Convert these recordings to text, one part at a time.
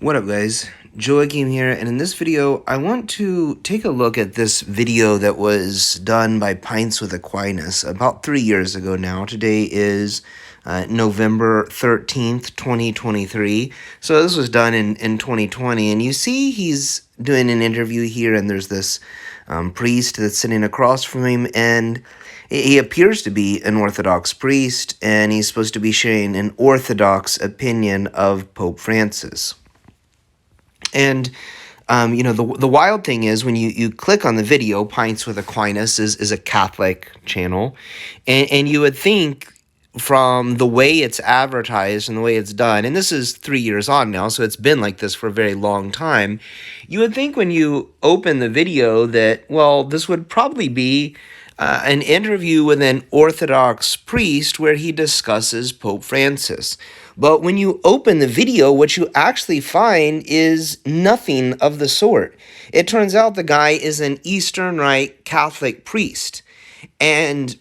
What up, guys? Joachim here, and in this video, I want to take a look at this video that was done by Pints with Aquinas about 3 years ago now. Today is November 13th, 2023. So this was done in 2020, and you see he's doing an interview here, and there's this priest that's sitting across from him, and he appears to be an Orthodox priest, and he's supposed to be sharing an Orthodox opinion of Pope Francis. And the wild thing is when you click on the video, Pints with Aquinas is a Catholic channel, and you would think from the way it's advertised and the way it's done, and this is 3 years on now, so it's been like this for a very long time, you would think when you open the video that, well, this would probably be an interview with an Orthodox priest where he discusses Pope Francis. But when you open the video, what you actually find is nothing of the sort. It turns out the guy is an Eastern Rite Catholic priest. And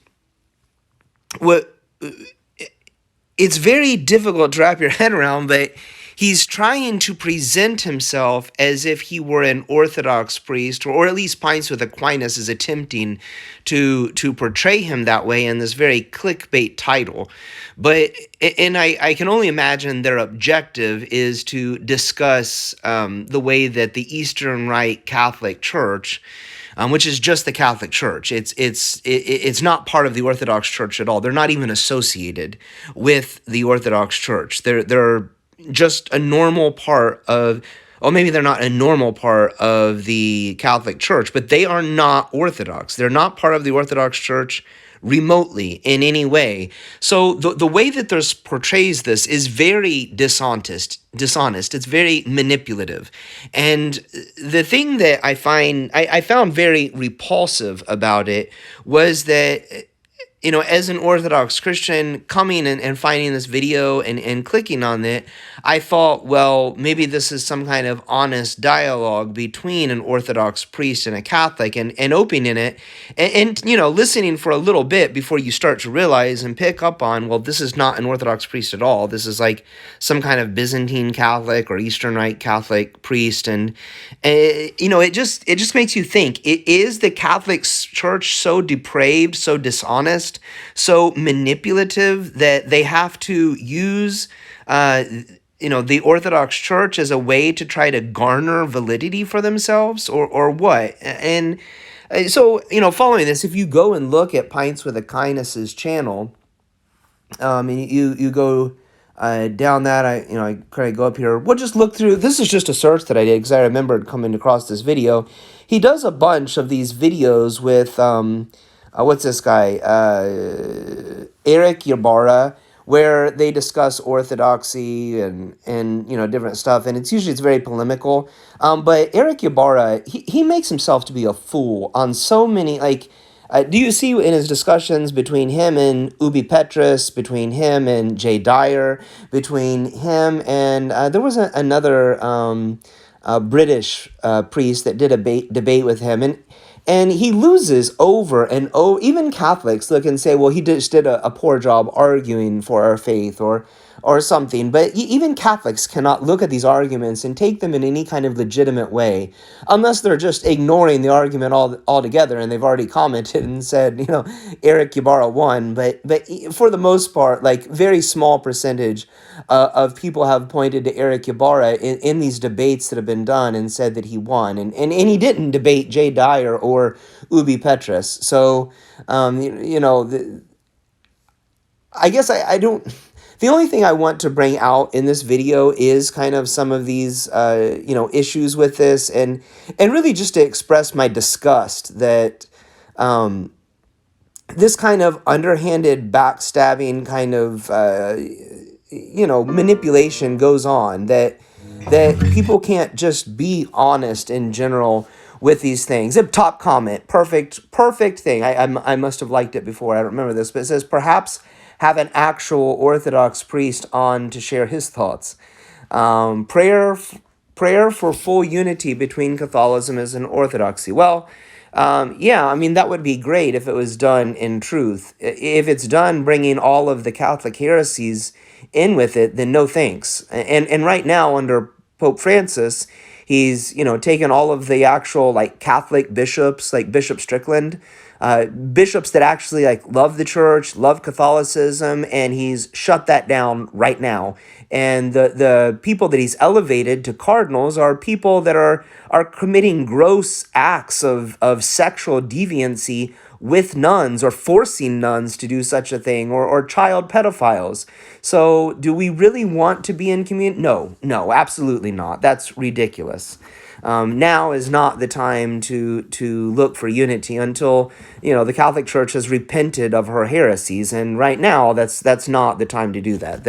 it's very difficult to wrap your head around, but he's trying to present himself as if he were an Orthodox priest, or at least Pints with Aquinas is attempting to portray him that way in this very clickbait title. And I can only imagine their objective is to discuss the way that the Eastern Rite Catholic Church, which is just the Catholic Church. It's not part of the Orthodox Church at all. They're not even associated with the Orthodox Church. They're just a normal part of, or maybe they're not a normal part of the Catholic Church, but they are not Orthodox. They're not part of the Orthodox Church remotely in any way. So the way that this portrays this is very dishonest. It's very manipulative. And the thing that I found very repulsive about it was that, as an Orthodox Christian coming and finding this video and clicking on it, I thought, well, maybe this is some kind of honest dialogue between an Orthodox priest and a Catholic, and opening it and listening for a little bit before you start to realize and pick up on, well, this is not an Orthodox priest at all. This is like some kind of Byzantine Catholic or Eastern Rite Catholic priest. And, it just makes you think, is the Catholic Church so depraved, so dishonest, so manipulative that they have to use the Orthodox Church as a way to try to garner validity for themselves, or what? And so following this, if you go and look at Pints with Aquinas' channel, and you go down that, I kind of go up here. We'll just look through. This is just a search that I did because I remembered coming across this video. He does a bunch of these videos with what's this guy? Eric Yara, where they discuss Orthodoxy and different stuff, and it's very polemical. But Eric Yara, he makes himself to be a fool on so many, like, do you see in his discussions between him and Ubi Petrus, between him and Jay Dyer, between him and there was another British priest that did a debate with him, and he loses over and over. Even Catholics look and say, well, he just did a poor job arguing for our faith or something. But even Catholics cannot look at these arguments and take them in any kind of legitimate way unless they're just ignoring the argument altogether. And they've already commented and said, Eric Ybarra won. But for the most part, like, very small percentage of people have pointed to Eric Ybarra in these debates that have been done and said that he won. And he didn't debate Jay Dyer or Ubi Petrus. So, I guess I don't... The only thing I want to bring out in this video is kind of some of these, issues with this, and really just to express my disgust that this kind of underhanded, backstabbing kind of, manipulation goes on, that people can't just be honest in general with these things. Top comment, perfect thing. I must have liked it before. I don't remember this, but it says, perhaps have an actual Orthodox priest on to share his thoughts. Prayer for full unity between Catholicism and Orthodoxy. Well, that would be great if it was done in truth. If it's done bringing all of the Catholic heresies in with it, then no thanks. And right now, under Pope Francis, he's, taken all of the actual like Catholic bishops, like Bishop Strickland, bishops that actually like love the church, love Catholicism, and he's shut that down right now. And the people that he's elevated to cardinals are people that are committing gross acts of sexual deviancy with nuns, or forcing nuns to do such a thing, or child pedophiles. So do we really want to be in community? No, no, absolutely not. That's ridiculous. Now is not the time to look for unity until the Catholic Church has repented of her heresies, and right now that's not the time to do that.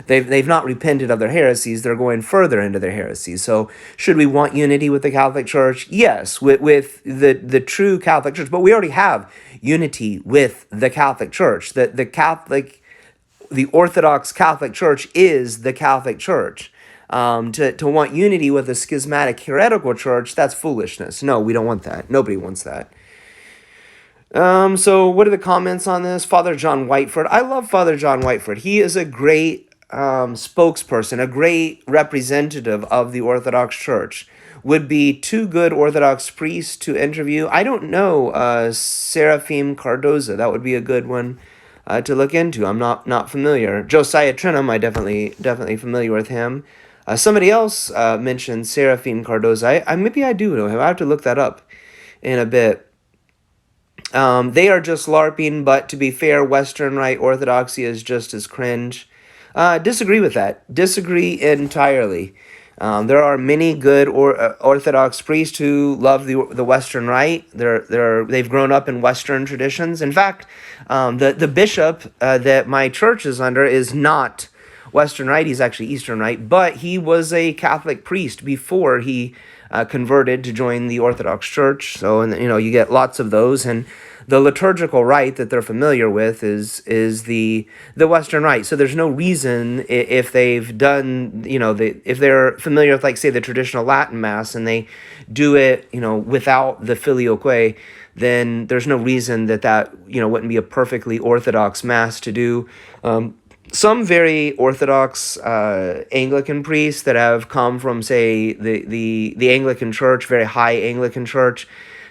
They've not repented of their heresies; they're going further into their heresies. So should we want unity with the Catholic Church? Yes, with the true Catholic Church, but we already have unity with the Catholic Church. The Orthodox Catholic Church is the Catholic Church. To want unity with a schismatic heretical church, that's foolishness. No, we don't want that. Nobody wants that. So what are the comments on this? Father John Whiteford. I love Father John Whiteford. He is a great spokesperson, a great representative of the Orthodox Church. Would be two good Orthodox priests to interview. I don't know Seraphim Cardoza. That would be a good one to look into. I'm not familiar. Josiah Trenum, I definitely familiar with him. Somebody else mentioned Seraphim Cardoza. Maybe I do know him. I have to look that up in a bit. They are just LARPing, but to be fair, Western Rite Orthodoxy is just as cringe. Disagree with that. Disagree entirely. There are many good Orthodox priests who love the Western Rite. They've grown up in Western traditions. In fact, the bishop that my church is under is not Western Rite. He's actually Eastern Rite, but he was a Catholic priest before he converted to join the Orthodox Church. So, and you get lots of those, and the liturgical rite that they're familiar with is the Western Rite. So there's no reason, if they've done, if they're familiar with, like, say, the traditional Latin Mass, and they do it, without the Filioque, then there's no reason that wouldn't be a perfectly Orthodox Mass to do. Some very Orthodox Anglican priests that have come from, say, the Anglican Church, very high Anglican Church,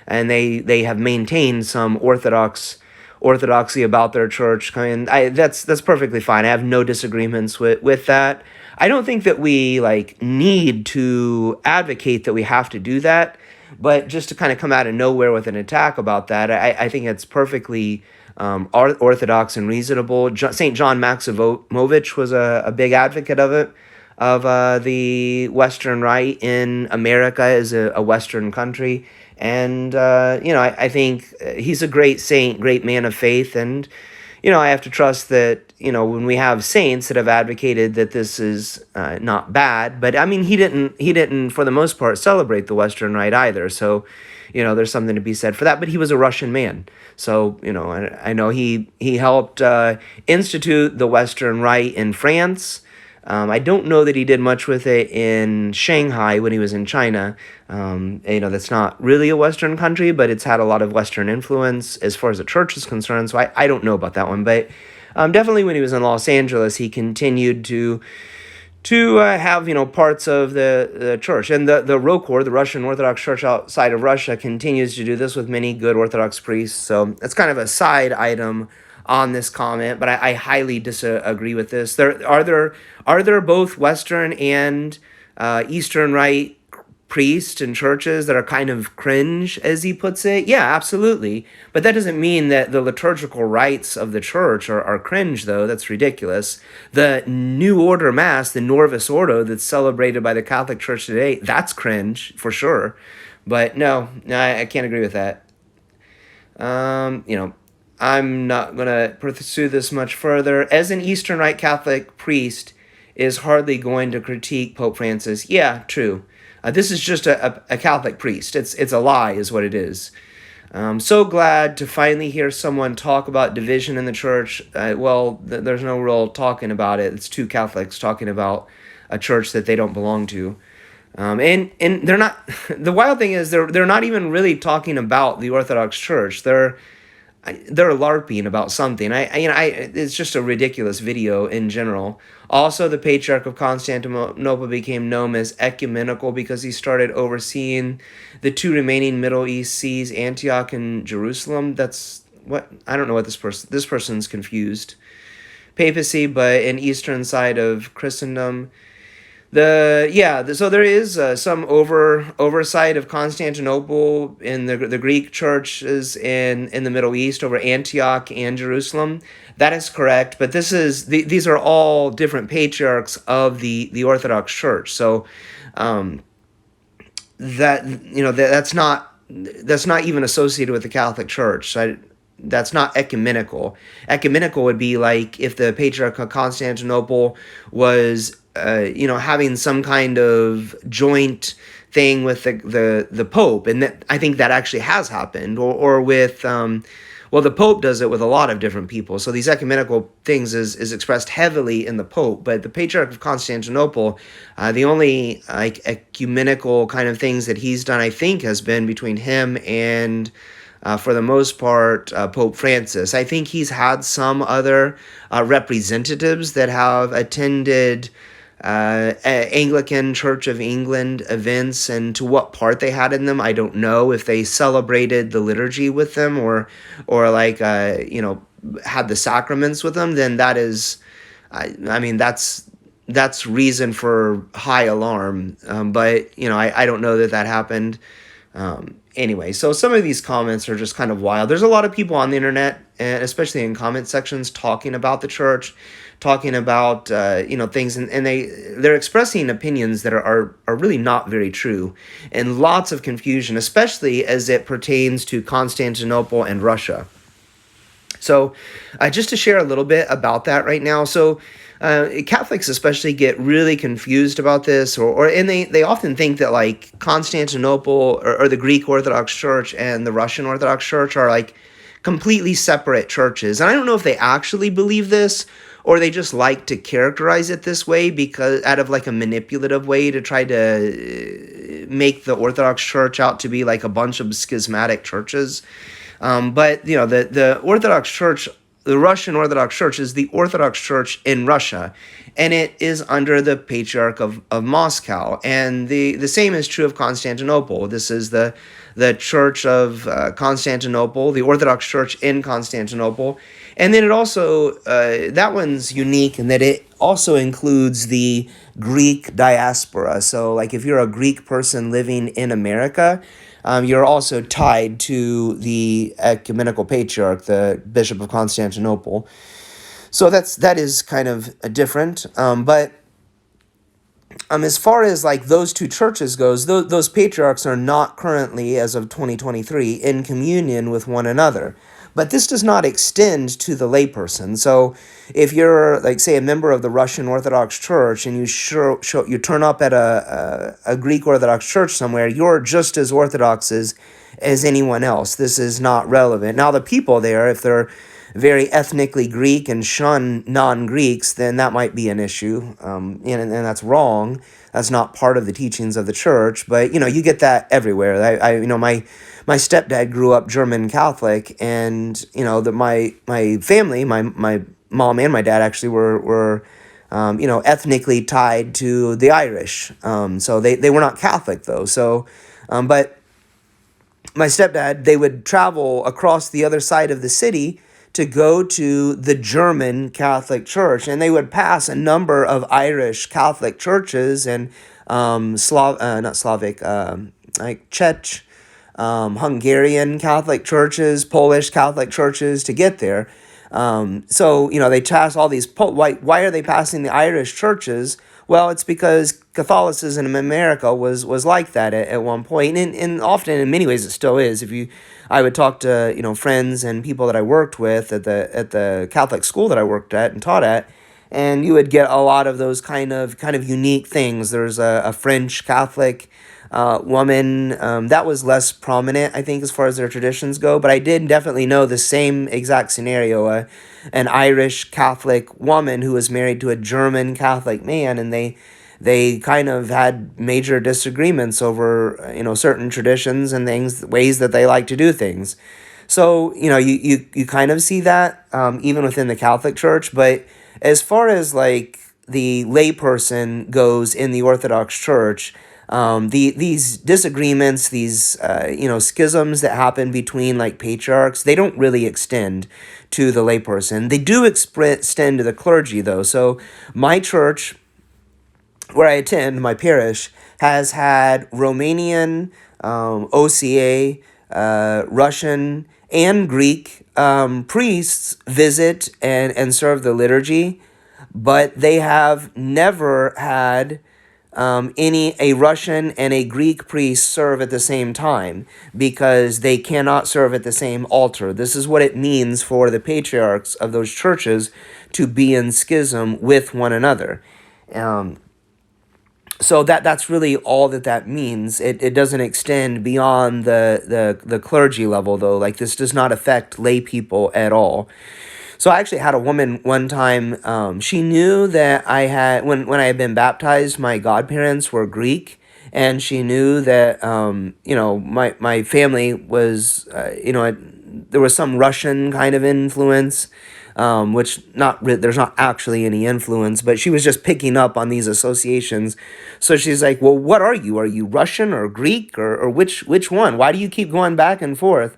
and they have maintained some orthodoxy about their church. That's perfectly fine. I have no disagreements with that. I don't think that we need to advocate that we have to do that, but just to kind of come out of nowhere with an attack about that, I think it's perfectly orthodox and reasonable. St. John Maximovich was a big advocate of it, of the Western Rite in America as a Western country. And, I think he's a great saint, great man of faith. And, I have to trust that, when we have saints that have advocated that this is not bad, but I mean, he didn't, for the most part, celebrate the Western Rite either. So, there's something to be said for that. But he was a Russian man. So, I know he helped institute the Western Rite in France. I don't know that he did much with it in Shanghai when he was in China. That's not really a Western country, but it's had a lot of Western influence as far as the church is concerned. So I don't know about that one. But definitely when he was in Los Angeles, he continued to have parts of the church, and the ROKOR, the Russian Orthodox Church outside of Russia, continues to do this with many good Orthodox priests. So that's kind of a side item on this comment, but I highly disagree with this. Are there both Western and Eastern Rite priests and churches that are kind of cringe, as he puts it? Yeah, absolutely. But that doesn't mean that the liturgical rites of the church are cringe, though. That's ridiculous. The New Order Mass, the Norvis Ordo that's celebrated by the Catholic Church today, that's cringe, for sure. But no, I can't agree with that. I'm not going to pursue this much further. As an Eastern Rite Catholic priest is hardly going to critique Pope Francis. Yeah, true. This is just a Catholic priest. It's a lie is what it is. I'm so glad to finally hear someone talk about division in the church. There's no real talking about it. It's two Catholics talking about a church that they don't belong to. And they're not, the wild thing is they're not even really talking about the Orthodox Church. they're LARPing about something. It's just a ridiculous video in general. Also, the Patriarch of Constantinople became known as ecumenical because he started overseeing the two remaining Middle East sees, Antioch and Jerusalem. That's what I don't know what this person's confused. Papacy, but an eastern side of Christendom. So there is some oversight of Constantinople in the Greek churches in the Middle East over Antioch and Jerusalem. That is correct, but these are all different patriarchs of the Orthodox Church. So that's not even associated with the Catholic Church. So that's not ecumenical. Ecumenical would be like if the Patriarch of Constantinople was, having some kind of joint thing with the Pope, and that I think that actually has happened, or with. The Pope does it with a lot of different people. So these ecumenical things is expressed heavily in the Pope, but the Patriarch of Constantinople, the only like ecumenical kind of things that he's done, I think, has been between him and, for the most part, Pope Francis. I think he's had some other representatives that have attended Anglican Church of England events, and to what part they had in them, I don't know. If they celebrated the liturgy with them, or like had the sacraments with them, then that is, I mean that's reason for high alarm. But I don't know that happened. Anyway, so some of these comments are just kind of wild. There's a lot of people on the internet, and especially in comment sections, talking about the church, talking about things, and they're expressing opinions that are really not very true, and lots of confusion, especially as it pertains to Constantinople and Russia. So just to share a little bit about that right now. So Catholics especially get really confused about this, and they often think that like Constantinople or the Greek Orthodox Church and the Russian Orthodox Church are like completely separate churches. And I don't know if they actually believe this, or they just like to characterize it this way because out of like a manipulative way to try to make the Orthodox Church out to be like a bunch of schismatic churches. But the Orthodox Church, the Russian Orthodox Church, is the Orthodox Church in Russia, and it is under the Patriarch of Moscow. And the same is true of Constantinople. This is the Church of Constantinople, the Orthodox Church in Constantinople. And then it also, that one's unique in that it also includes the Greek diaspora. So like if you're a Greek person living in America, you're also tied to the ecumenical patriarch, the Bishop of Constantinople. So that is kind of different. But as far as like those two churches goes, those patriarchs are not currently, as of 2023, in communion with one another. But this does not extend to the layperson. So if you're, like, say, a member of the Russian Orthodox Church and you turn up at a Greek Orthodox church somewhere, you're just as Orthodox as anyone else. This is not relevant. Now, the people there, if they're very ethnically Greek and shun non-Greeks, then that might be an issue, and that's wrong. That's not part of the teachings of the church. But you get that everywhere. My stepdad grew up German Catholic, and my family, my mom and my dad actually were ethnically tied to the Irish. So they were not Catholic though. So, but my stepdad, they would travel across the other side of the city to go to the German Catholic Church, and they would pass a number of Irish Catholic churches and not Slavic, like Czech, Hungarian Catholic churches, Polish Catholic churches to get there. So they pass all these. Why are they passing the Irish churches? Well, it's because Catholicism in America was like that at one point, and often in many ways it still is. I would talk to friends and people that I worked with at the Catholic school that I worked at and taught at, and you would get a lot of those kind of unique things. There's a French Catholic woman that was less prominent, I think, as far as their traditions go, but I did definitely know the same exact scenario. An Irish Catholic woman who was married to a German Catholic man, and they kind of had major disagreements over certain traditions and things, ways that they like to do things. So, you kind of see that even within the Catholic Church. But as far as like the layperson goes in the Orthodox Church, these disagreements, these schisms that happen between like patriarchs, they don't really extend to the layperson. They do extend to the clergy though. So my church, where I attend, my parish, has had Romanian, OCA, Russian, and Greek priests visit and serve the liturgy, but they have never had a Russian and a Greek priest serve at the same time because they cannot serve at the same altar. This is what it means for the patriarchs of those churches to be in schism with one another. Um, so that's really all that means. It doesn't extend beyond the clergy level though. Like this does not affect lay people at all. So I actually had a woman one time. She knew that I had when I had been baptized. My godparents were Greek, and she knew that my family was there was some Russian kind of influence, which there's not actually any influence, but she was just picking up on these associations. So she's like, "Well, what are you? Are you Russian or Greek or which one? Why do you keep going back and forth?"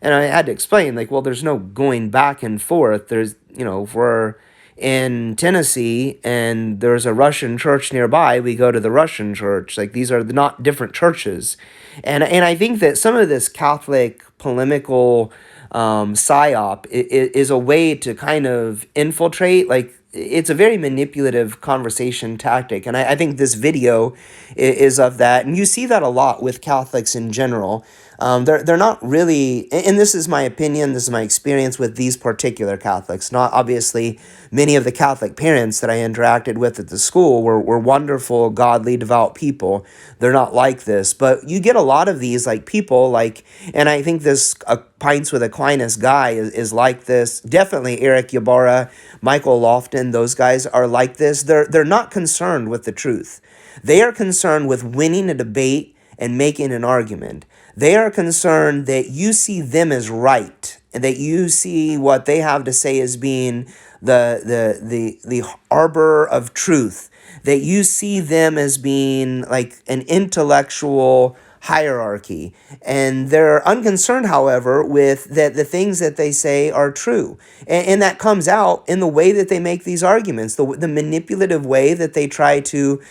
And I had to explain, like, well, there's no going back and forth. There's, if we're in Tennessee and there's a Russian church nearby, we go to the Russian church. Like, these are not different churches. And I think that some of this Catholic polemical psyop is a way to kind of infiltrate, like, it's a very manipulative conversation tactic. And I think this video is of that. And you see that a lot with Catholics in general. They're not really, and this is my opinion, this is my experience with these particular Catholics. Not obviously many of the Catholic parents that I interacted with at the school were wonderful, godly, devout people. They're not like this, but you get a lot of these like people like, and I think this Pints with Aquinas guy is like this. Definitely Eric Yabara, Michael Lofton, those guys are like this. They're not concerned with the truth. They are concerned with winning a debate and making an argument. They are concerned that you see them as right and that you see what they have to say as being the arbor of truth, that you see them as being like an intellectual hierarchy, and they're unconcerned, however, with that the things that they say are true, and that comes out in the way that they make these arguments, the manipulative way that they try to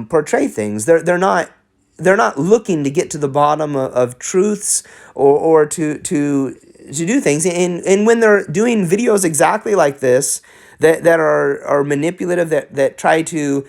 portray things. They're not looking to get to the bottom of truths or to do things. And when they're doing videos exactly like this that are manipulative, that try to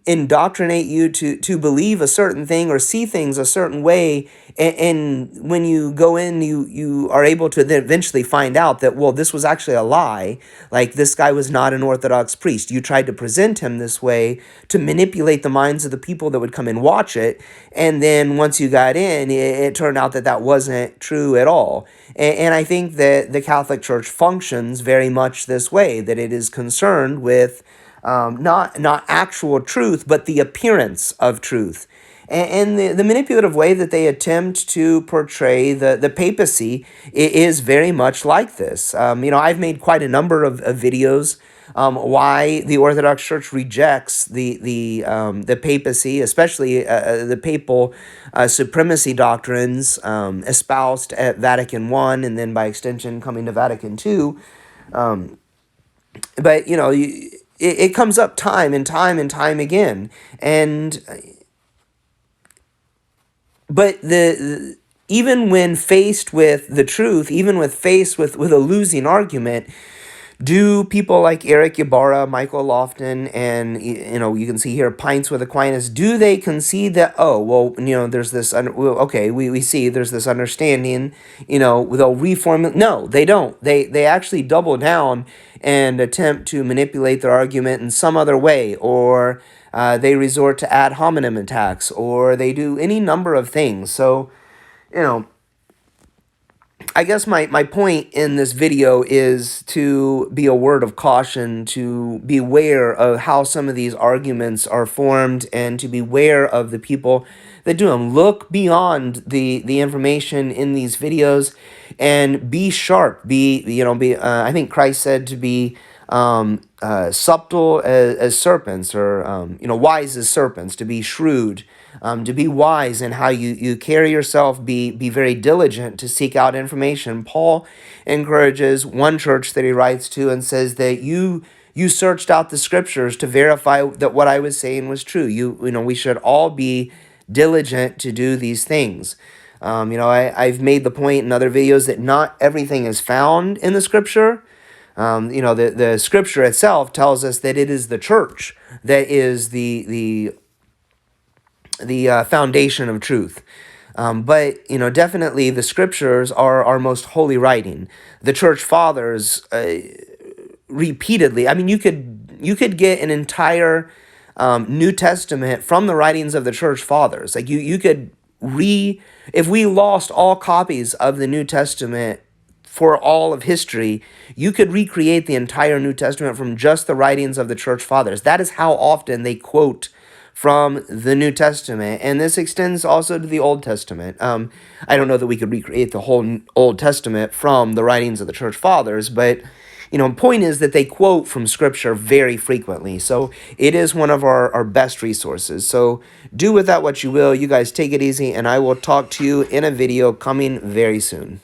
indoctrinate you to believe a certain thing or see things a certain way, and when you go in, you are able to then eventually find out that, well, this was actually a lie. Like, this guy was not an Orthodox priest. You tried to present him this way to manipulate the minds of the people that would come and watch it, and then once you got in, it turned out that wasn't true at all. And I think that the Catholic Church functions very much this way, that it is concerned with not actual truth, but the appearance of truth. And the manipulative way that they attempt to portray the papacy is very much like this. I've made quite a number of videos why the Orthodox Church rejects the papacy, especially the papal supremacy doctrines espoused at Vatican I, and then by extension coming to Vatican II. But it comes up time and time and time again, and but even when faced with the truth, even with faced with a losing argument, do people like Eric Ybarra, Michael Lofton, and you can see here Pints with Aquinas, do they concede that, oh, well, there's this, okay, we see there's this understanding, they'll reformulate? No, they don't. They actually double down and attempt to manipulate their argument in some other way, or they resort to ad hominem attacks, or they do any number of things. So, I guess my point in this video is to be a word of caution, to beware of how some of these arguments are formed, and to beware of the people that do them. Look beyond the information in these videos and be sharp. I think Christ said to be subtle as serpents, or wise as serpents, to be shrewd, to be wise in how you carry yourself, be very diligent to seek out information. Paul encourages one church that he writes to and says that you searched out the scriptures to verify that what I was saying was true. We should all be diligent to do these things. I've made the point in other videos that not everything is found in the scripture. The scripture itself tells us that it is the church that is the foundation of truth. But definitely the scriptures are our most holy writing. The church fathers repeatedly. I mean, you could get an entire New Testament from the writings of the church fathers. Like you could if we lost all copies of the New Testament for all of history, you could recreate the entire New Testament from just the writings of the church fathers. That is how often they quote from the New Testament, and this extends also to the Old Testament. I don't know that we could recreate the whole Old Testament from the writings of the church fathers, but point is that they quote from scripture very frequently. So it is one of our best resources. So do with that what you will. You guys take it easy, and I will talk to you in a video coming very soon.